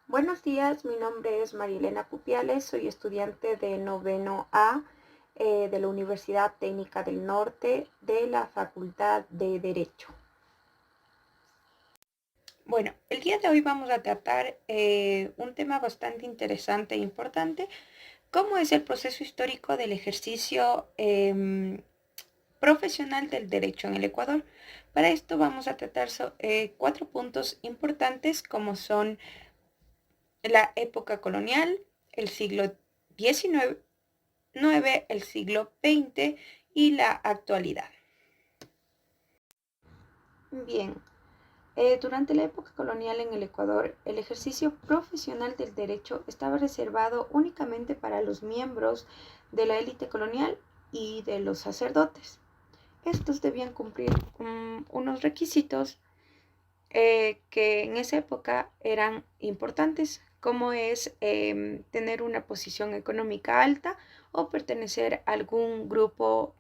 Buenos días, mi nombre es Marilena Cupiales, soy estudiante de noveno A de la Universidad Técnica del Norte de la Facultad de Derecho. Bueno, el día de hoy vamos a tratar un tema bastante interesante e importante, cómo es el proceso histórico del ejercicio profesional del derecho en el Ecuador. Para esto vamos a tratar cuatro puntos importantes como son la época colonial, el siglo XIX, el siglo XX y la actualidad. Bien, durante la época colonial en el Ecuador, el ejercicio profesional del derecho estaba reservado únicamente para los miembros de la élite colonial y de los sacerdotes. Estos debían cumplir unos requisitos que en esa época eran importantes, como es tener una posición económica alta o pertenecer a algún grupo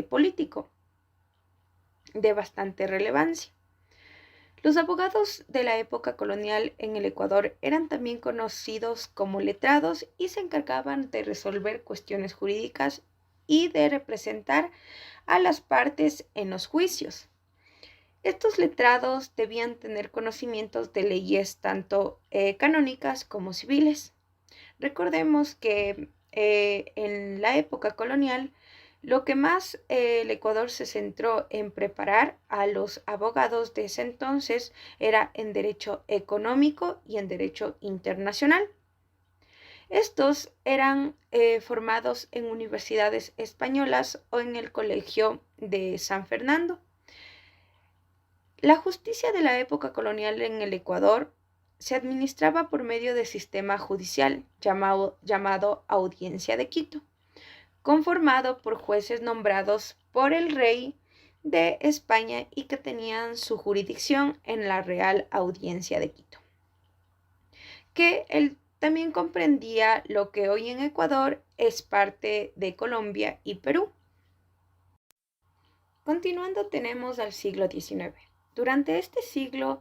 político de bastante relevancia. Los abogados de la época colonial en el Ecuador eran también conocidos como letrados y se encargaban de resolver cuestiones jurídicas y de representar a las partes en los juicios. Estos letrados debían tener conocimientos de leyes tanto canónicas como civiles. Recordemos que en la época colonial lo que más el Ecuador se centró en preparar a los abogados de ese entonces era en derecho económico y en derecho internacional. Estos eran formados en universidades españolas o en el Colegio de San Fernando. La justicia de la época colonial en el Ecuador se administraba por medio del sistema judicial llamado Audiencia de Quito, conformado por jueces nombrados por el rey de España y que tenían su jurisdicción en la Real Audiencia de Quito, que él también comprendía lo que hoy en Ecuador es parte de Colombia y Perú. Continuando tenemos al siglo XIX. Durante este siglo,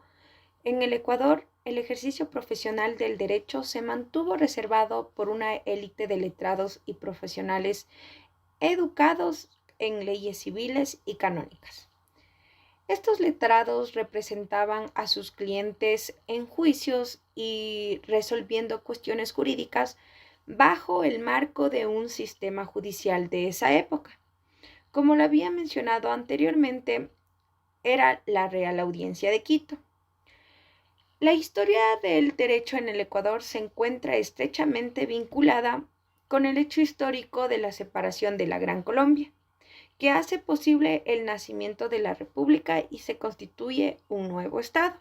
en el Ecuador, el ejercicio profesional del derecho se mantuvo reservado por una élite de letrados y profesionales educados en leyes civiles y canónicas. Estos letrados representaban a sus clientes en juicios y resolviendo cuestiones jurídicas bajo el marco de un sistema judicial de esa época. Como lo había mencionado anteriormente, era la Real Audiencia de Quito. La historia del derecho en el Ecuador se encuentra estrechamente vinculada con el hecho histórico de la separación de la Gran Colombia, que hace posible el nacimiento de la República y se constituye un nuevo Estado.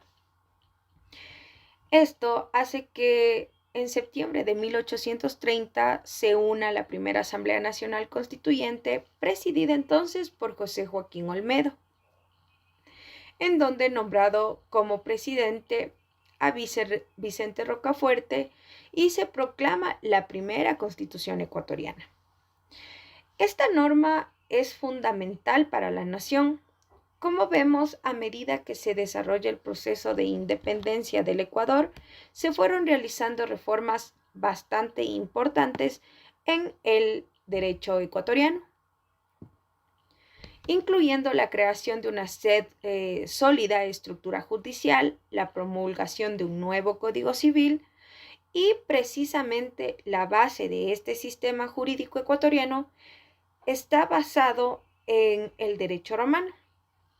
Esto hace que en septiembre de 1830 se una la primera Asamblea Nacional Constituyente, presidida entonces por José Joaquín Olmedo, en donde nombrado como presidente a Vicente Rocafuerte y se proclama la primera constitución ecuatoriana. Esta norma es fundamental para la nación. Como vemos, a medida que se desarrolla el proceso de independencia del Ecuador, se fueron realizando reformas bastante importantes en el derecho ecuatoriano, incluyendo la creación de una sólida estructura judicial, la promulgación de un nuevo Código Civil y precisamente la base de este sistema jurídico ecuatoriano está basado en el derecho romano,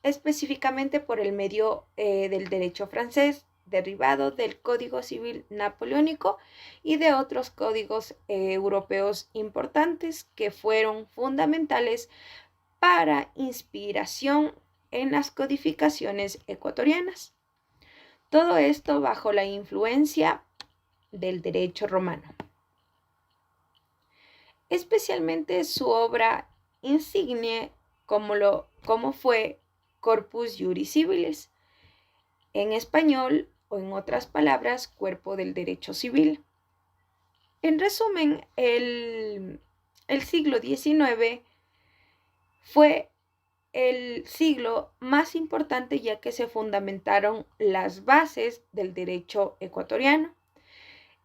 específicamente por el medio del derecho francés, derivado del Código Civil napoleónico y de otros códigos europeos importantes que fueron fundamentales para inspiración en las codificaciones ecuatorianas. Todo esto bajo la influencia del derecho romano. Especialmente su obra insigne como fue Corpus Juris Civilis, en español o en otras palabras, Cuerpo del Derecho Civil. En resumen, el siglo XIX fue el siglo más importante ya que se fundamentaron las bases del derecho ecuatoriano.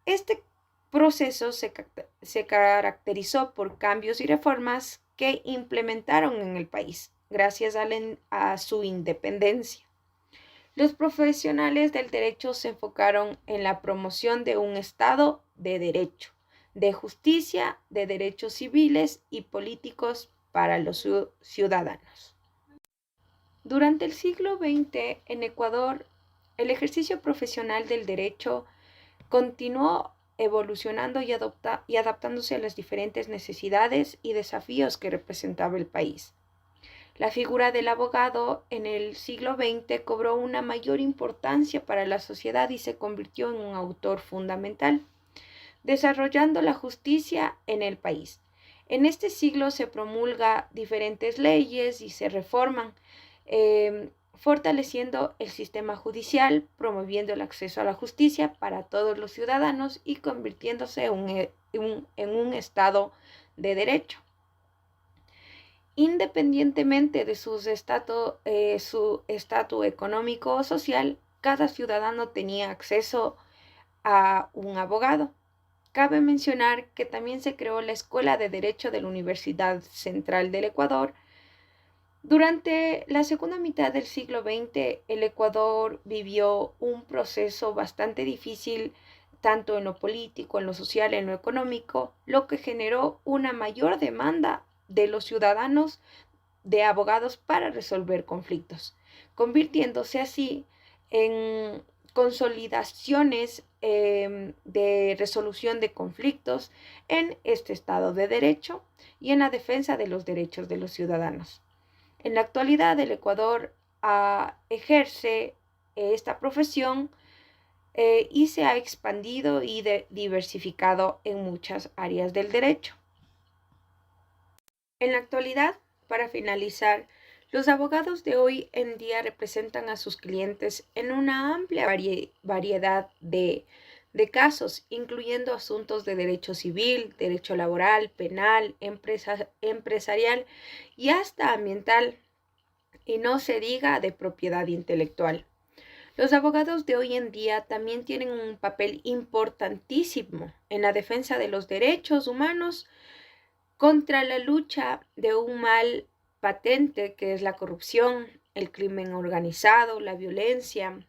Este proceso se caracterizó por cambios y reformas que implementaron en el país gracias a su independencia. Los profesionales del derecho se enfocaron en la promoción de un Estado de derecho, de justicia, de derechos civiles y políticos para los ciudadanos. Durante el siglo XX en Ecuador, el ejercicio profesional del derecho continuó evolucionando y adaptándose a las diferentes necesidades y desafíos que representaba el país. La figura del abogado en el siglo XX cobró una mayor importancia para la sociedad y se convirtió en un autor fundamental, desarrollando la justicia en el país. En este siglo se promulgan diferentes leyes y se reforman, fortaleciendo el sistema judicial, promoviendo el acceso a la justicia para todos los ciudadanos y convirtiéndose en un Estado de derecho. Independientemente de su estatus económico o social, cada ciudadano tenía acceso a un abogado. Cabe mencionar que también se creó la Escuela de Derecho de la Universidad Central del Ecuador. Durante la segunda mitad del siglo XX, el Ecuador vivió un proceso bastante difícil, tanto en lo político, en lo social, en lo económico, lo que generó una mayor demanda de los ciudadanos de abogados para resolver conflictos, convirtiéndose así en consolidaciones de resolución de conflictos en este Estado de Derecho y en la defensa de los derechos de los ciudadanos. En la actualidad, el Ecuador ejerce esta profesión y se ha expandido y diversificado en muchas áreas del derecho. En la actualidad, para finalizar, los abogados de hoy en día representan a sus clientes en una amplia variedad de casos, incluyendo asuntos de derecho civil, derecho laboral, penal, empresarial y hasta ambiental, y no se diga de propiedad intelectual. Los abogados de hoy en día también tienen un papel importantísimo en la defensa de los derechos humanos contra la lucha de un mal patente que es la corrupción, el crimen organizado, la violencia.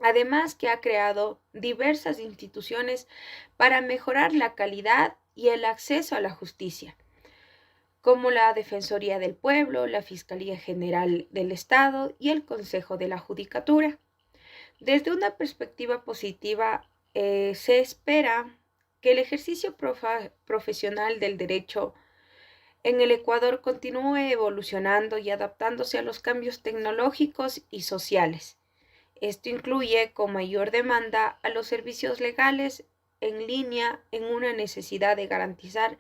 Además que ha creado diversas instituciones para mejorar la calidad y el acceso a la justicia, como la Defensoría del Pueblo, la Fiscalía General del Estado y el Consejo de la Judicatura. Desde una perspectiva positiva, se espera que el ejercicio profesional del derecho en el Ecuador continúe evolucionando y adaptándose a los cambios tecnológicos y sociales. Esto incluye con mayor demanda a los servicios legales en línea en una necesidad de garantizar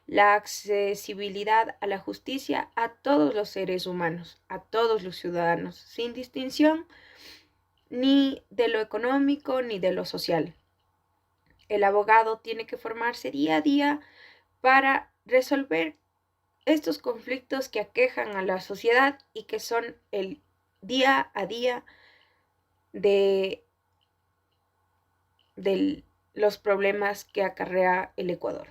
la accesibilidad a la justicia a todos los seres humanos, a todos los ciudadanos, sin distinción ni de lo económico ni de lo social. El abogado tiene que formarse día a día para resolver estos conflictos que aquejan a la sociedad y que son el día a día de los problemas que acarrea el Ecuador.